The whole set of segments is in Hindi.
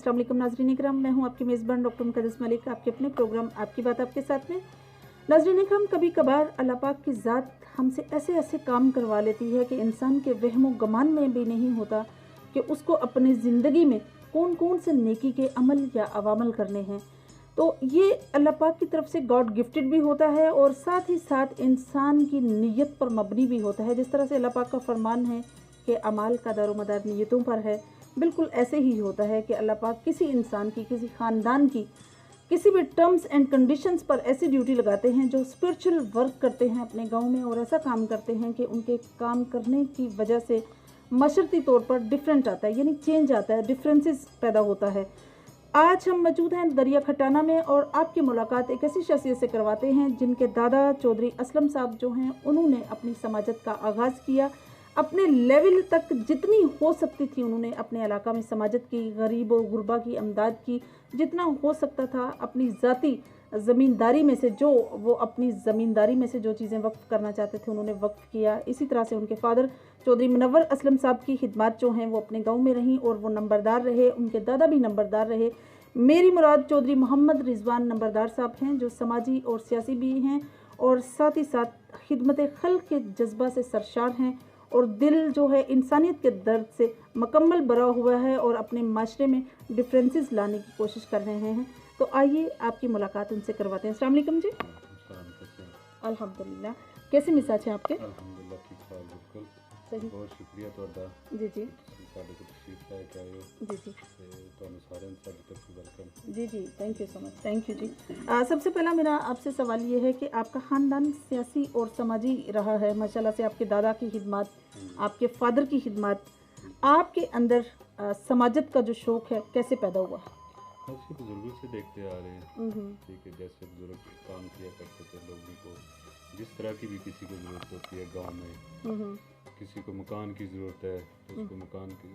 अस्सलाम वालेकुम नाज़रीन इकराम, मैं हूं आपकी मेज़बान डॉक्टर मुक़द्दस मलिक, आपके अपने प्रोग्राम आपकी बात आपके साथ में। नाज़रीन इकराम, कभी कभार अल्लाह पाक की ज़ात हमसे ऐसे ऐसे काम करवा लेती है कि इंसान के वहमो गमान में भी नहीं होता कि उसको अपनी ज़िंदगी में कौन कौन से नेकी के अमल या अवामल करने हैं। तो ये अल्लाह पाक की तरफ से गॉड गिफ्टेड भी होता है और साथ ही साथ इंसान की नीयत पर मबनी भी होता है। जिस तरह से अल्लाह पाक का फरमान है कि अमाल का दारोमदार नीयतों पर है, बिल्कुल ऐसे ही होता है कि अल्लाह पाक किसी इंसान की, किसी ख़ानदान की, किसी भी टर्म्स एंड कंडीशंस पर ऐसी ड्यूटी लगाते हैं जो स्पिरिचुअल वर्क करते हैं अपने गांव में, और ऐसा काम करते हैं कि उनके काम करने की वजह से मशरती तौर पर डिफरेंट आता है, यानी चेंज आता है, डिफरेंसेस पैदा होता है। आज हम मौजूद हैं दरिया खटाना में और आपकी मुलाकात एक ऐसी शख्सियत से करवाते हैं जिनके दादा चौधरी असलम साहब जो हैं, उन्होंने अपनी समाजत का आगाज़ किया। अपने लेवल तक जितनी हो सकती थी उन्होंने अपने इलाका में समाजत की, गरीब और गुरबा की अमदाद की, जितना हो सकता था अपनी ज़ाती ज़मींदारी में से, जो वो अपनी ज़मींदारी में से जो चीज़ें वक्फ़ करना चाहते थे उन्होंने वक्फ़ किया। इसी तरह से उनके फ़ादर चौधरी मुनव्वर असलम साहब की खिदमत जो हैं वो अपने गांव में रहीं और वो नंबरदार रहे, उनके दादा भी नंबरदार रहे। मेरी मुराद चौधरी मोहम्मद रिजवान नंबरदार साहब हैं जो समाजी और सियासी भी हैं और साथ ही साथ खिदमत खल्क़ के जज्बा से सरशार हैं और दिल जो है इंसानियत के दर्द से मुकम्मल भरा हुआ है और अपने माशरे में डिफरेंसेस लाने की कोशिश कर रहे हैं। तो आइए आपकी मुलाकात उनसे करवाते हैं। अस्सलाम वालेकुम जी। अल्हम्दुलिल्लाह, कैसे मिजाज हैं आपके? अल्हम्दुलिल्लाह ठीक ठाक, बिल्कुल सही। बहुत शुक्रिया ਤੁਹਾਡਾ जी जी ਸਾਡੇ ਕੋਲ ਤਸ਼ਰੀਫ ਲੈ ਕੇ ਆਏ ਹੋ जी जी ਤੇ ਤੁਹਾਨੂੰ ਸਾਰਿਆਂ ਨੂੰ ਸਾਡੀ ਤਰਫੋਂ ਵੈਲਕਮ। जी जी, thank you so much, thank you जी। सबसे पहला मेरा आपसे सवाल ये है कि आपका ख़ानदान सियासी और समाजी रहा है माशाल्लाह से, आपके दादा की खिदमत, आपके फ़ादर की खिदमत, आपके अंदर समाजत का जो शौक़ है कैसे पैदा हुआ? ऐसे बुजुर्गों से देखते आ रहे हैं, ठीक है, जैसे बुजुर्ग काम किया करते थे, लोगों को जिस तरह की भी किसी को ज़रूरत होती है गांव में, किसी को मकान की ज़रूरत है तो उसको मकान की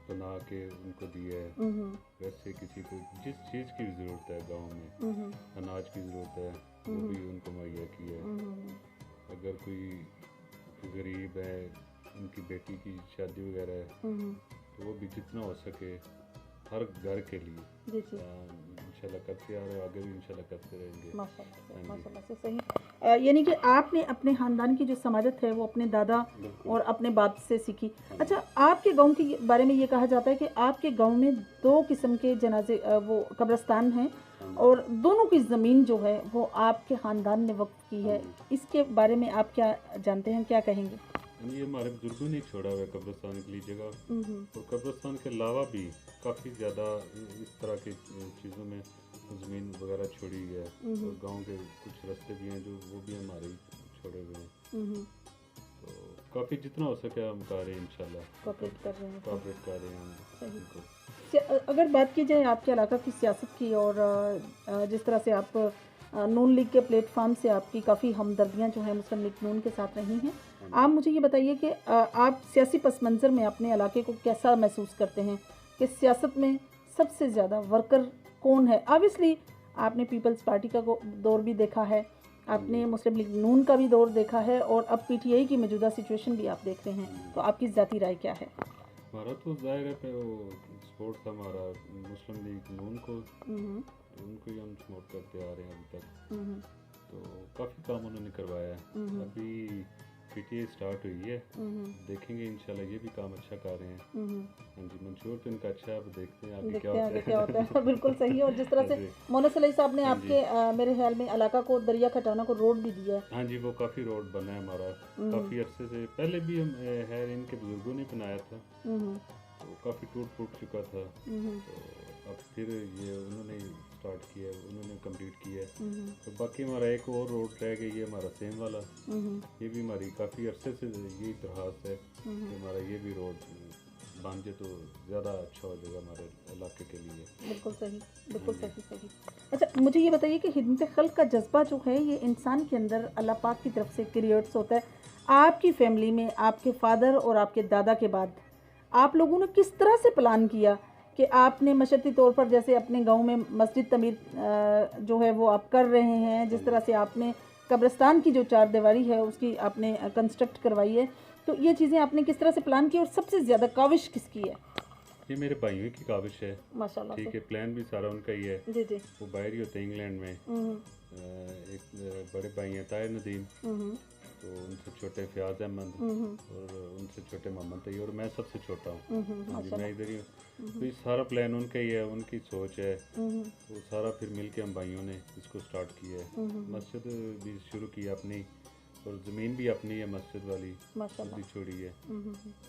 बना के उनको दिया है, वैसे किसी को जिस चीज़ की भी ज़रूरत है गांव में, अनाज की ज़रूरत है वो भी उनको मुहैया किया है। अगर कोई गरीब है, उनकी बेटी की शादी वगैरह है तो वो भी जितना हो सके हर घर के लिए जी जी इंशाल्लाह करते आ रहे हैं, आगे भी इंशाल्लाह करते रहेंगे। माशाल्लाह से सही। यानी कि आपने अपने ख़ानदान की जो समाजत है वो अपने दादा और अपने बाप से सीखी। अच्छा, आपके गांव के बारे में ये कहा जाता है कि आपके गांव में 2 किस्म के जनाजे वो कब्रिस्तान हैं और दोनों की ज़मीन जो है वो आपके ख़ानदान ने वक्फ की है। इसके बारे में आप क्या जानते हैं, क्या कहेंगे? ये हमारे बुजुर्गों ने छोड़ा हुआ है कब्रिस्तान के लिए जगह, और कब्रिस्तान के अलावा भी काफ़ी ज़्यादा इस तरह की चीज़ों में ज़मीन वगैरह छोड़ी है, और गांव के कुछ रास्ते भी हैं जो वो भी हमारे छोड़े हुए हैं। तो काफ़ी जितना हो सके हम कर रहे हैं, इंशाल्लाह कोऑपरेट कर रहे हैं हम। अगर बात की जाए आपके इलाका की सियासत की, और जिस तरह से आप नून लीग के प्लेटफॉर्म से आपकी काफ़ी हमदर्दियाँ जो हैं मुस्लिम लीग नून के साथ रही हैं, आप मुझे ये बताइए कि आप सियासी पस मंज़र में अपने इलाके को कैसा महसूस करते हैं कि सियासत में सबसे ज़्यादा वर्कर कौन है? ऑब्वियसली आपने पीपल्स पार्टी का दौर भी देखा है, आपने मुस्लिम लीग नून का भी दौर देखा है और अब पीटीआई की मौजूदा सिचुएशन भी आप देख रहे हैं, तो आपकी ज़ाती राय क्या है? हमारा तो जाहिर है पे वो सपोर्ट था हमारा मुस्लिम लीग नून को, उनको ही हम सपोर्ट करते आ रहे हैं अभी तक। तो काफ़ी काम उन्होंने करवाया है। अभी पीटीआई स्टार्ट हुई है, देखेंगे इंशाल्लाह ये भी काम अच्छा कर रहे हैं। हाँ जी, मंशूर तो इनका अच्छा है, अब देखते हैं आगे क्या होता है। बिल्कुल सही है। और जिस तरह से मोहन सलाई साहब ने आपके मेरे ख्याल में इलाका को दरिया खटाना को रोड भी दिया है। हाँ जी, वो काफ़ी रोड बना है हमारा, काफ़ी अरसे से पहले भी हम है इनके बुजुर्गों ने बनाया था, तो काफ़ी टूट चुका था। तो अब फिर ये उन्होंने स्टार्ट किया, उन्होंने कंप्लीट किया है। तो बाकी हमारा एक और रोड रह गई है, हमारा सेम वाला, ये भी हमारी काफ़ी अरसे से यही दरख्वास्त है कि हमारा ये भी रोड बन जाए तो ज़्यादा अच्छा हो जाएगा हमारे इलाके के लिए। बिल्कुल सही, बिल्कुल सही। अच्छा, मुझे ये बताइए कि खिदमत खल्क़ का जज्बा जो है ये इंसान के अंदर अल्लाह पाक की तरफ से क्रिएट्स होता है। आपकी फैमिली में आपके फादर और आपके दादा के बाद आप लोगों ने किस तरह से प्लान किया कि आपने मशक्क़ती तौर पर, जैसे अपने गांव में मस्जिद तमीर जो है वो आप कर रहे हैं, जिस तरह से आपने कब्रिस्तान की जो 4 दीवारी है उसकी आपने कंस्ट्रक्ट करवाई है, तो ये चीज़ें आपने किस तरह से प्लान की और सबसे ज़्यादा काविश किसकी है? ये मेरे भाइयों की काविश है, माशाल्लाह ठीक से। है। प्लान भी सारा उनका ही है। जी जी। वो बाहर ही होते हैं इंग्लैंड में। एक बड़े भाई हैं ताहिर नदीम, तो उनसे छोटे फयाज अहमद, और उनसे छोटे मोहम्मद तैयब, और मैं सबसे छोटा हूँ। हाँ जी, मैं इधर ही हूँ। तो ये सारा प्लान उनका ही है, उनकी सोच है। वो सारा फिर मिल के हम भाइयों ने इसको स्टार्ट किया है। मस्जिद भी शुरू की अपनी, और ज़मीन भी अपनी है मस्जिद वाली, खुद ही छोड़ी है।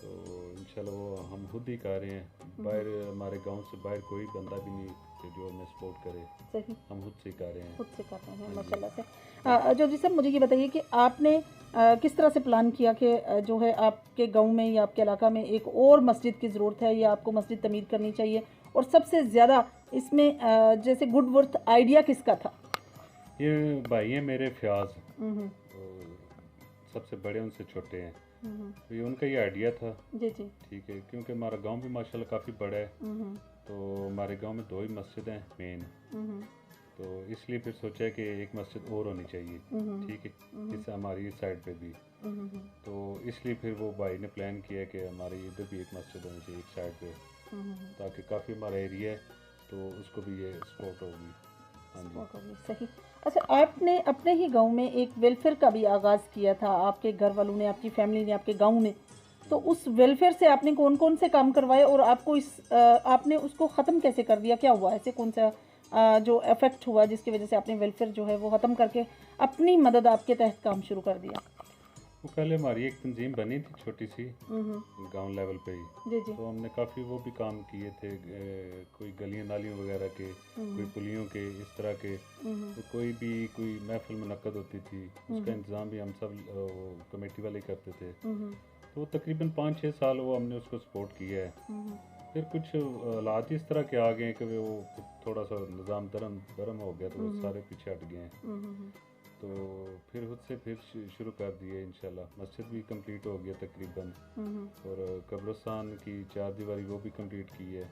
तो इंशाल्लाह वो हम खुद ही कर रहे हैं। बाहर हमारे गांव से बाहर कोई बंदा भी नहीं कि जो हमें सपोर्ट करे। सही, हम खुद से कर रहे हैं, खुद से कर रहे हैं माशाल्लाह से। जो जी साहब, मुझे ये बताइए कि आपने किस तरह से प्लान किया कि जो है आपके गांव में या आपके इलाका में एक और मस्जिद की ज़रूरत है या आपको मस्जिद तमीर करनी चाहिए, और सबसे ज़्यादा इसमें जैसे गुड वर्थ आइडिया किसका था? ये भाई हैं मेरे फयाज, सबसे बड़े उनसे छोटे हैं। तो ये उनका ही आइडिया था। जी जी। ठीक है, क्योंकि हमारा गांव भी माशाल्लाह काफ़ी बड़ा है। तो हमारे गांव में 2 ही मस्जिद हैं मेन। तो इसलिए फिर सोचा है कि एक मस्जिद और होनी चाहिए, ठीक है, इस हमारी इस साइड पे भी। तो इसलिए फिर वो भाई ने प्लान किया कि हमारी इधर भी एक मस्जिद होनी चाहिए एक साइड पे, ताकि काफ़ी हमारा एरिया है तो उसको भी ये सपोर्ट होगी। हाँ जी, सही। अच्छा, आपने अपने ही गांव में एक वेलफेयर का भी आगाज़ किया था, आपके घर वालों ने, आपकी फैमिली ने, आपके गांव ने। तो उस वेलफेयर से आपने कौन कौन से काम करवाए, और आपको आपने उसको ख़त्म कैसे कर दिया? क्या हुआ ऐसे, कौन सा जो इफ़ेक्ट हुआ जिसकी वजह से आपने वेलफेयर जो है वो ख़त्म करके अपनी मदद आपके तहत काम शुरू कर दिया? वो पहले हमारी एक तंजीम बनी थी छोटी सी गांव लेवल पे ही। जी जी। तो हमने काफ़ी वो भी काम किए थे, कोई गलियां नालियों वगैरह के, कोई पुलियों के, इस तरह के। तो कोई महफिल मुनक्कद होती थी, उसका इंतज़ाम भी हम सब कमेटी वाले करते थे। तो तकरीबन 5-6 साल वो हमने उसको सपोर्ट किया है। फिर कुछ हालात इस तरह के आ गए कि वो थोड़ा सा निज़ाम धर्म हो गया, तो वो सारे पीछे हट गए हैं। तो फिर उससे फिर शुरू कर दिए इंशाल्लाह। मस्जिद भी कंप्लीट हो गया तकरीबन, और कब्रिस्तान की 4 दीवारी वो भी कंप्लीट की है।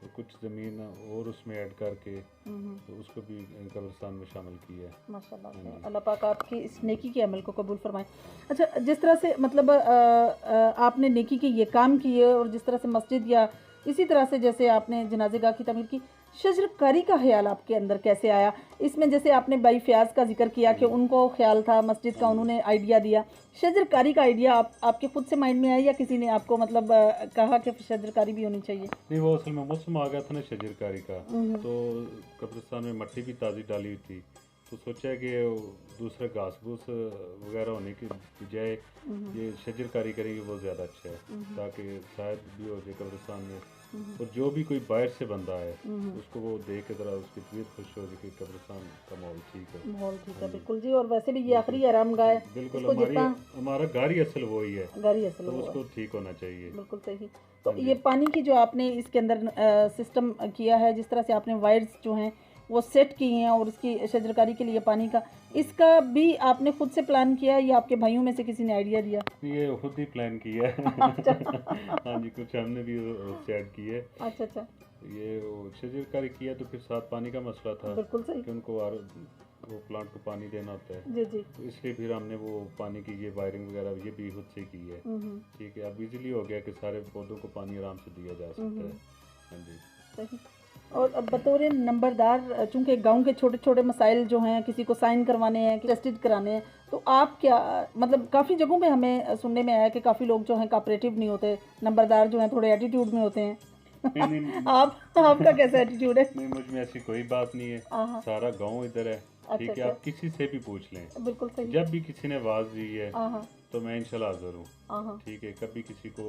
तो कुछ ज़मीन और उसमें ऐड करके तो उसको भी कब्रिस्तान में शामिल किया है। माशाल्लाह से। अल्लाह पाक आपकी इस नेकी के अमल को कबूल फरमाए। अच्छा, जिस तरह से मतलब आपने नेकी के ये काम किए, और जिस तरह से मस्जिद या इसी तरह से जैसे आपने जनाज़ेगाह की तमीर की, शजरकारी का ख्याल आपके अंदर कैसे आया? इसमें जैसे आपने भाई फयाज का जिक्र किया कि उनको ख्याल था मस्जिद का, उन्होंने आइडिया दिया। शजरकारी का आइडिया आपके खुद से माइंड में आया, या किसी ने आपको मतलब कहा कि शजरकारी भी होनी चाहिए? नहीं, वो असल में मौसम आ गया था ना शजरकारी का। तो कब्रिस्तान में मट्टी भी ताज़ी डाली हुई थी, तो सोचा कि दूसरे घास फूस वगैरह होने की बजाय ये शजरकारी करेंगे वो ज़्यादा अच्छा है, ताकि शायद भी हो जाए कब्रिस्तान में। और जो भी कोई बाहर से बंदा है उसको वो देख के ज़रा उसकी तबीयत खुश हो जाए कि कब्रिस्तान का माहौल ठीक है। माहौल ठीक है, बिल्कुल जी। और वैसे भी ये आखिरी आरामगाह है, बिल्कुल इसको हमारा घर ही असल वो ही है, घर ही असल तो वो उसको ठीक होना चाहिए। बिल्कुल सही। तो ये पानी की जो आपने इसके अंदर सिस्टम किया है, जिस तरह से आपने वायर्स जो हैं वो सेट की हैं, और उसकी शजरकारी के लिए पानी का, इसका भी आपने खुद से प्लान किया है या आपके भाइयों में से किसी ने आइडिया दिया? ये खुद ही प्लान किया है। हाँ जी, कुछ हमने भी सेट किए। अच्छा अच्छा। ये शजरकारी किया तो फिर साथ पानी का मसला था, बिल्कुल सही, कि उनको वो प्लांट को पानी देना होता है। जी जी। तो इसलिए फिर हमने वो पानी की ये वायरिंग वगैरह ये भी खुद से की है। ठीक है, अब इजीली हो गया कि सारे पौधों को पानी आराम से दिया जा सकता है। हाँ जी, सही। और अब बतौर नंबरदार, चूँकि गांव के छोटे छोटे मसाइल जो हैं, किसी को साइन करवाने हैं, टेस्टेड कराने हैं, तो आप क्या मतलब, काफ़ी जगहों पे हमें सुनने में आया कि काफ़ी लोग जो हैं कोऑपरेटिव नहीं होते, नंबरदार जो हैं थोड़े एटीट्यूड में होते हैं। नहीं, आपका कैसा एटीट्यूड है? नहीं, मुझ में ऐसी कोई बात नहीं है, सारा गाँव इधर है। ठीक है, आप किसी से भी पूछ लें, बिल्कुल सही। जब भी किसी ने आवाज़ दी है तो मैं इंशाल्लाह हाज़िर हूँ। ठीक है, कभी किसी को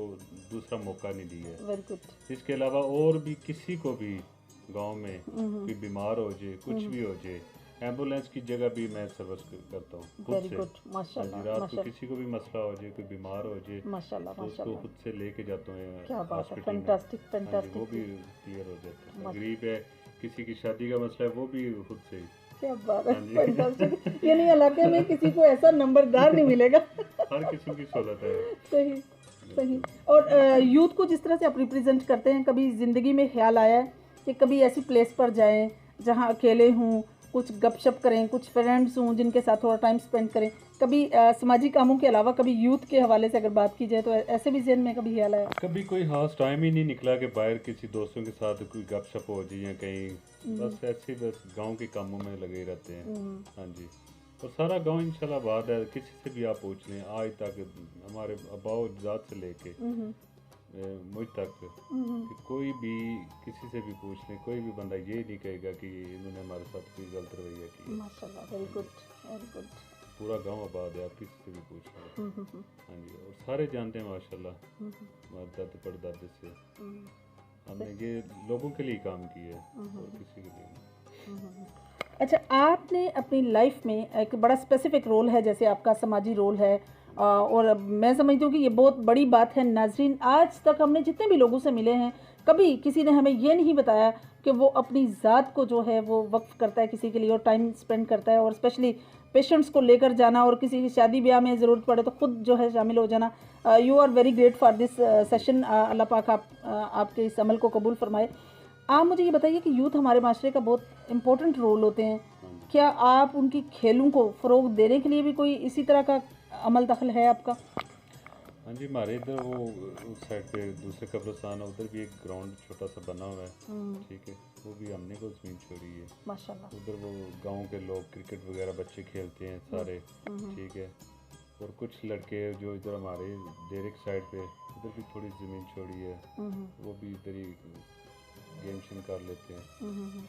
दूसरा मौका नहीं दिया है। Very good. इसके अलावा और भी किसी को भी गांव में कोई बीमार हो जाए, कुछ भी हो जाए, एम्बुलेंस की जगह भी मैं सर्विस करता हूँ खुद से। माशाल्लाह, रात को किसी को भी मसला हो जाए, कोई बीमार हो जाए, माशाल्लाह तो उसको खुद से लेके जाता हूँ क्या बात है, हॉस्पिटल में। फैंटास्टिक वो फैंटास्टिक। भी क्लियर हो जाता है। गरीब है, किसी की शादी का मसला है, वो भी खुद से। क्या बात है, फैंटास्टिक। यानी इलाके में किसी को ऐसा नंबरदार नहीं मिलेगा। हर किस्म की सहूलत है। सही सही। और यूथ को जिस तरह से आप रिप्रेजेंट करते हैं, कभी ज़िंदगी में ख्याल आया है कि कभी ऐसी प्लेस पर जाएं जहां अकेले हों, कुछ गपशप करें, कुछ फ्रेंड्स हों जिनके साथ थोड़ा टाइम स्पेंड करें। कभी सामाजिक कामों के अलावा कभी यूथ के हवाले से अगर बात की जाए तो ऐसे भी ज़हन में कभी ख्याल आया? कभी कोई खास टाइम ही नहीं निकला कि बाहर किसी दोस्तों के साथ कोई गपशप हो जाए या कहीं, बस ऐसे ही बस गांव के कामों में लगे रहते हैं। हाँ जी, और सारा गांव इंशाल्लाह आबाद है। किसी से भी आप पूछ लें, आज तक हमारे अबाव जात से लेके मुझ तक कि कोई भी किसी से भी पूछ लें, कोई भी बंदा ये नहीं कहेगा कि इन्होंने हमारे साथ कोई गलत रवैया किया। माशाल्लाह, वेरी गुड, वेरी गुड। पूरा गांव आबाद है, आप किसी से भी पूछ लें। हाँ जी, और सारे जानते हैं माशाल्लाह हमारे दादे परदादे से। हमने ये लोगों के लिए काम किया है और किसी के लिए नहीं। अच्छा, आपने अपनी लाइफ में एक बड़ा स्पेसिफिक रोल है, जैसे आपका समाजी रोल है, और मैं समझती हूँ कि ये बहुत बड़ी बात है। नाज़रीन, आज तक हमने जितने भी लोगों से मिले हैं, कभी किसी ने हमें ये नहीं बताया कि वो अपनी ज़ात को जो है वो वक्फ करता है किसी के लिए और टाइम स्पेंड करता है, और स्पेशली पेशेंट्स को लेकर जाना और किसी की शादी ब्याह में ज़रूरत पड़े तो ख़ुद जो है शामिल हो जाना। You are very great for this session. Allah पाक आपके इस अमल को कबूल फरमाए। आप मुझे ये बताइए कि यूथ हमारे माशरे का बहुत इम्पोर्टेंट रोल होते हैं, क्या आप उनकी खेलों को फ़रोग देने के लिए भी कोई इसी तरह का अमल दखल है आपका? हाँ जी, हमारे इधर वो उस साइड पे दूसरे कब्रिस्तान है, उधर भी एक ग्राउंड छोटा सा बना हुआ है। ठीक है, वो भी हमने को ज़मीन छोड़ी है माशाल्लाह। उधर वो गांव के लोग क्रिकेट वगैरह बच्चे खेलते हैं सारे। ठीक है, और कुछ लड़के जो इधर हमारे डेरेक साइड पे उधर भी थोड़ी ज़मीन छोड़ी है, वो भी इधर ही गेम शेम कर लेते हैं।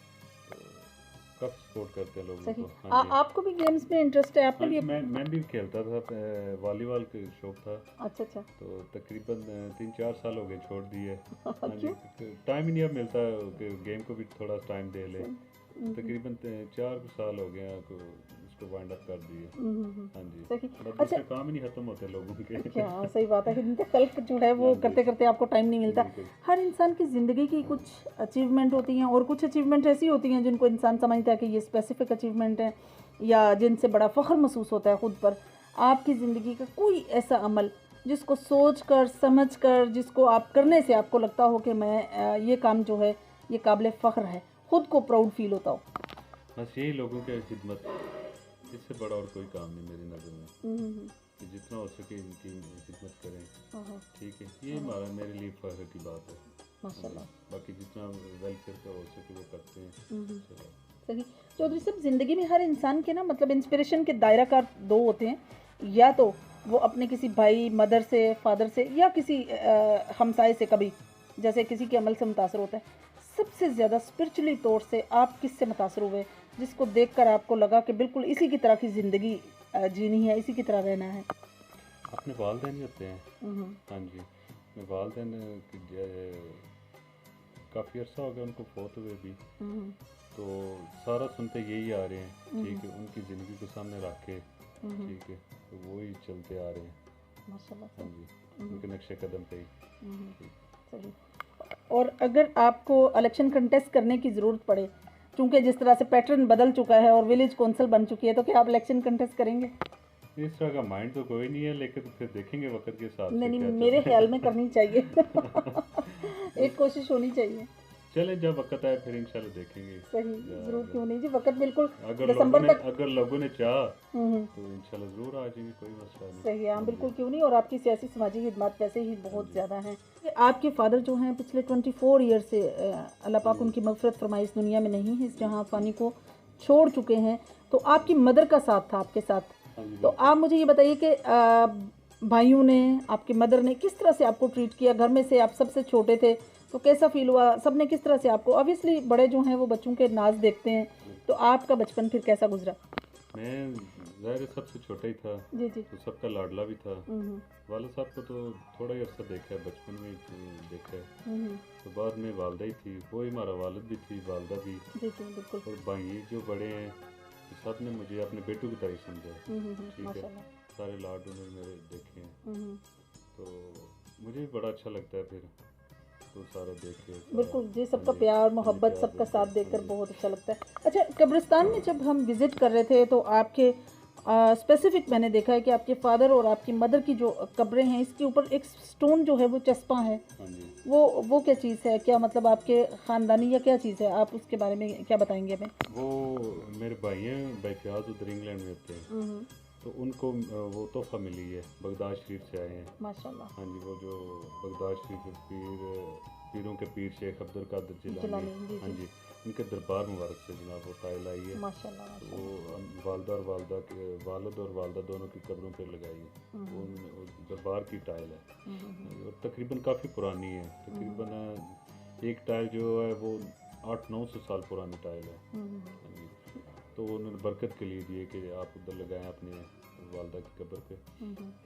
काफ़ी सपोर्ट करते हैं लोगों को। हाँ जी, आपको भी गेम्स में इंटरेस्ट है? आपने भी? मैं भी खेलता था, वॉलीबॉल का शौक था। अच्छा अच्छा। तो तकरीबन 3-4 साल हो गए छोड़ दिए। हाँ जी, टाइम ही नहीं अब मिलता कि गेम को भी थोड़ा टाइम दे ले। तकरीबन 4 साल हो गए इसको वाइंड अप कर दिए। हाँ जी, सही। अच्छा, काम ही नहीं खत्म होते लोगों के। क्या सही बात है कि कल्प जो है वो करते करते आपको टाइम नहीं मिलता। हर इंसान की ज़िंदगी की कुछ अचीवमेंट होती हैं, और कुछ अचीवमेंट ऐसी होती हैं जिनको इंसान समझता है कि ये स्पेसिफिक अचीवमेंट है या जिनसे बड़ा फ़ख्र महसूस होता है ख़ुद पर। आपकी ज़िंदगी का कोई ऐसा अमल जिसको सोच कर समझ कर, जिसको आप करने से आपको लगता हो कि मैं ये काम जो है ये काबिल फ़ख्र है, ख़ुद को प्राउड फील होता हो? बस यही लोगों की खिदमत, इससे बड़ा और कोई काम नहीं मेरी नज़र में, कि जितना हो सके इनकी खिदमत करें। ठीक है, ये हमारा मेरे लिए फ़ख्र की बात है माशाल्लाह। बाकी जितना वेलफेयर का हो सके वो करते हैं। सही। चौधरी साहब, ज़िंदगी में हर इंसान के ना मतलब इंस्पिरेशन के दायराकार दो होते हैं, या तो वो अपने किसी भाई मदर से, फादर से, या किसी हमसाए से, कभी जैसे किसी के अमल से मुतासर होता है। सबसे ज़्यादा स्पिरिचुअली तौर से आप किससे मुतासर हुए जिसको देखकर आपको लगा कि बिल्कुल इसी की तरह की ज़िंदगी जीनी है, इसी की तरह रहना है? अपने वालिदैन ही होते हैं। हाँ जी, अपने वालिदैन काफ़ी अर्सा हो गया उनको फोत हुए भी, तो सारा सुनते यही आ रहे हैं। ठीक है, उनकी ज़िंदगी को सामने रख के, ठीक है, तो वो ही चलते आ रहे हैं माशाल्लाह। हाँ जी, उनके नक्शे कदम पे ही। सही। और अगर आपको इलेक्शन कंटेस्ट करने की ज़रूरत पड़े, क्योंकि जिस तरह से पैटर्न बदल चुका है और विलेज कौंसिल बन चुकी है, तो क्या आप इलेक्शन कंटेस्ट करेंगे? इस तरह का माइंड तो कोई नहीं है, लेकिन फिर देखेंगे वक्त के साथ। नहीं, मेरे ख्याल में करनी चाहिए। एक कोशिश होनी चाहिए। चले, जब वक्त आए फिर इंशाल्लाह देखेंगे। सही, जरूर, क्यों नहीं जी, वक्त बिल्कुल अगर दिसंबर तक अगर लोगों ने चाहा तो इंशाल्लाह जरूर आ जाएंगे, कोई मसला नहीं। सही है, बिल्कुल, क्यों नहीं। और आपकी सियासी समाजी खिदमत वैसे ही बहुत ज़्यादा हैं। आपके फादर जो हैं पिछले 24 ईयर से अल्लाह पाक उनकी मग़फ़िरत फरमाए इस दुनिया में नहीं है, इस जहाँ फ़ानी को छोड़ चुके हैं, तो आपकी मदर का साथ था आपके साथ। तो आप मुझे ये बताइए कि भाइयों ने, आपकी मदर ने किस तरह से आपको ट्रीट किया? घर में से आप सबसे छोटे थे तो कैसा फील हुआ? सबने किस तरह से आपको, ऑब्वियसली बड़े जो हैं वो बच्चों के नाज देखते हैं, तो आपका बचपन फिर कैसा गुजरा? मैं ज़ाहिर सबसे छोटा ही था जी जी, तो सबका लाडला भी था। वालिद साहब को तो थोड़ा ही अर्सा देखा है, बचपन में देखा है, तो बाद में वालदा ही थी, वो ही हमारा वालिद भी थी, वालदा भी। जी जी, बिल्कुल। और भाई जो बड़े हैं तो सब ने मुझे अपने बेटों की तरह समझा। ठीक है, सारे लाड उन्होंने मेरे देखे हैं, तो मुझे भी बड़ा अच्छा लगता है फिर तो सारा देख के। बिल्कुल जी, सबका प्यार मोहब्बत, सबका साथ देखकर बहुत अच्छा लगता है। अच्छा, कब्रिस्तान में जब हम विज़िट कर रहे थे तो आपके स्पेसिफिक मैंने देखा है कि आपके फादर और आपकी मदर की जो कब्रें हैं इसके ऊपर एक स्टोन जो है वो चस्पा है। हाँ जी। वो क्या चीज़ है, क्या मतलब आपके ख़ानदानी या क्या चीज़ है, आप उसके बारे में क्या बताएंगे हमें? वो मेरे भाई हैं बैफियाज, उधर इंग्लैंड में होते हैं, तो उनको वो तोहफा मिली है, बगदाद शरीफ से आए हैं माशाल्लाह। हाँ जी, वो जो बगदाद शरीफ पीरों के पीर शेख अब्दुल कादिर जिलानी, हाँ जी, उनके दरबार मुबारक से जनाब वो टाइल आई है माशाल्लाह। वो वालदा और वालदा के वालिद और वालदा दोनों की कब्रों पे लगाई है, वो दरबार की टाइल है और तकरीबन काफ़ी पुरानी है, तकरीबन एक टाइल जो है वो 800-900 साल पुरानी टाइल है हाँ जी। तो उन्होंने बरकत के लिए दिए कि आप उधर लगाएं अपने वालदा की कब्र पे,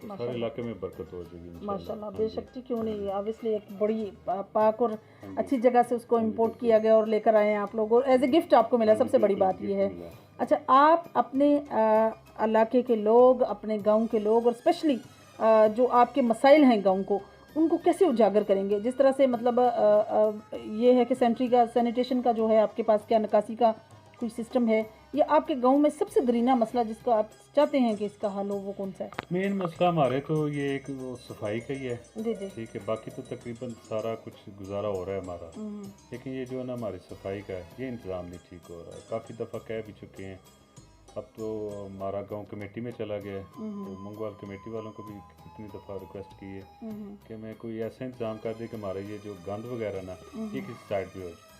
तो सारे इलाके में बरकत हो जाएगी माशाल्लाह। बेशक क्यों नहीं, ऑब्वियसली एक बड़ी पाक और अच्छी जगह से उसको इंपोर्ट किया गया और लेकर आए हैं आप लोग, और एज ए गिफ्ट आपको मिला, सबसे बड़ी बात ये है। अच्छा, आप अपने इलाके के लोग, अपने गांव के लोग और स्पेशली जो आपके मसाइल हैं गांव को, उनको कैसे उजागर करेंगे? जिस तरह से मतलब ये है कि सैनिटेशन का जो है आपके पास, क्या निकासी का कोई सिस्टम है, या आपके गांव में सबसे दरीना मसला जिसका आप चाहते हैं कि इसका हल हो वो कौन सा है? मेन मसला हमारे तो ये एक वो सफाई का ही है जी जी, ठीक है, बाकी तो तकरीबन सारा कुछ गुजारा हो रहा है हमारा, लेकिन ये जो है ना हमारी सफाई का है ये इंतज़ाम नहीं ठीक हो रहा है। काफ़ी दफ़ा कह भी चुके हैं, अब तो हमारा गांव कमेटी में चला गया है, तो मंगवाल कमेटी वालों को भी कितनी दफ़ा रिक्वेस्ट की है कि मैं कोई ऐसा इंतज़ाम कर दे कि हमारा ये जो गंद वगैरह ना ये किसी साइड पे हो जाए,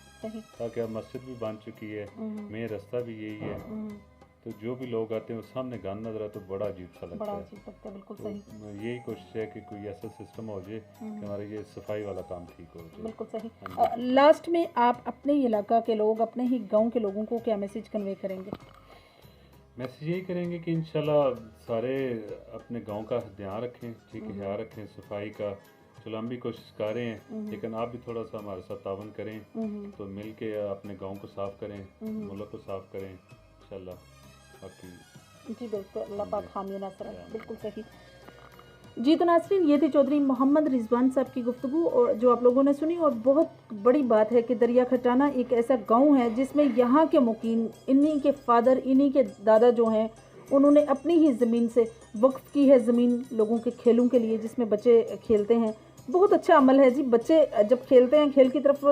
ताकि अब मस्जिद भी बन चुकी है, मेन रास्ता भी यही है, तो जो भी लोग आते हैं वो सामने गंद नजर आता है तो बड़ा अजीब सा लगता है। बिल्कुल तो सही, यही कोशिश है कि कोई ऐसा सिस्टम हो जाए कि हमारा ये सफाई वाला काम ठीक हो जाए। बिल्कुल सही। लास्ट में आप अपने इलाका के लोग, अपने ही गांव के लोगों को क्या मैसेज कन्वे करेंगे? मैसेज यही करेंगे कि इंशाल्लाह सारे अपने गांव का ध्यान रखें, ठीक है, ख्याल रखें सफाई का। चलो हम भी कोशिश कर रहे हैं, लेकिन आप भी थोड़ा सा हमारे साथ तावन करें, तो मिल के अपने गांव को साफ़ करें, मुल्क को साफ़ करें इंशाल्लाह। बाकी जी बिल्कुल, अल्लाह पाक हामी नासर है। बिल्कुल सही जी। तो नाज़रीन, ये थे चौधरी मोहम्मद रिजवान साहब की गुफ्तगू, और जो आप लोगों ने सुनी, और बहुत बड़ी बात है कि दरिया खटाना एक ऐसा गांव है जिसमें यहाँ के मुकीम, इन्हीं के फादर, इन्हीं के दादा जो हैं, उन्होंने अपनी ही ज़मीन से वक्फ की है ज़मीन लोगों के खेलों के लिए, जिसमें बच्चे खेलते हैं। बहुत अच्छा अमल है जी, बच्चे जब खेलते हैं, खेल की तरफ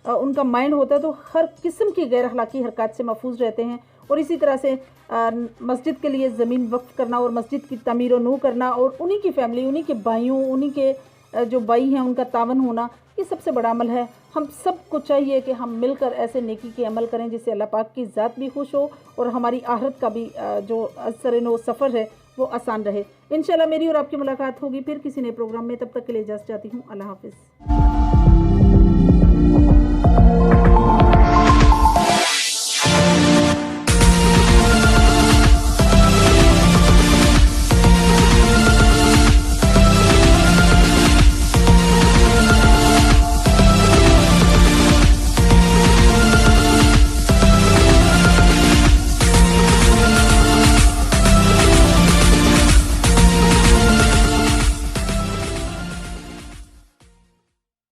उनका माइंड होता है, तो हर किस्म की गैर अखलाकी हरकत से महफूज रहते हैं। और इसी तरह से मस्जिद के लिए ज़मीन वक्फ करना और मस्जिद की तमीर व नू करना, और उन्हीं की फैमिली, उन्हीं के भाइयों, उन्हीं के जो भाई हैं उनका तावन होना, ये सबसे बड़ा अमल है। हम सबको चाहिए कि हम मिलकर ऐसे नेकी के अमल करें जिससे अल्लाह पाक की ज़ात भी खुश हो और हमारी आखिरत का भी जो असर सफ़र है वो आसान रहे। इंशाल्लाह मेरी और आपकी मुलाकात होगी फिर किसी नए प्रोग्राम में। तब तक के लिए इजाज़त चाहती हूँ। अल्लाह हाफ़िज़।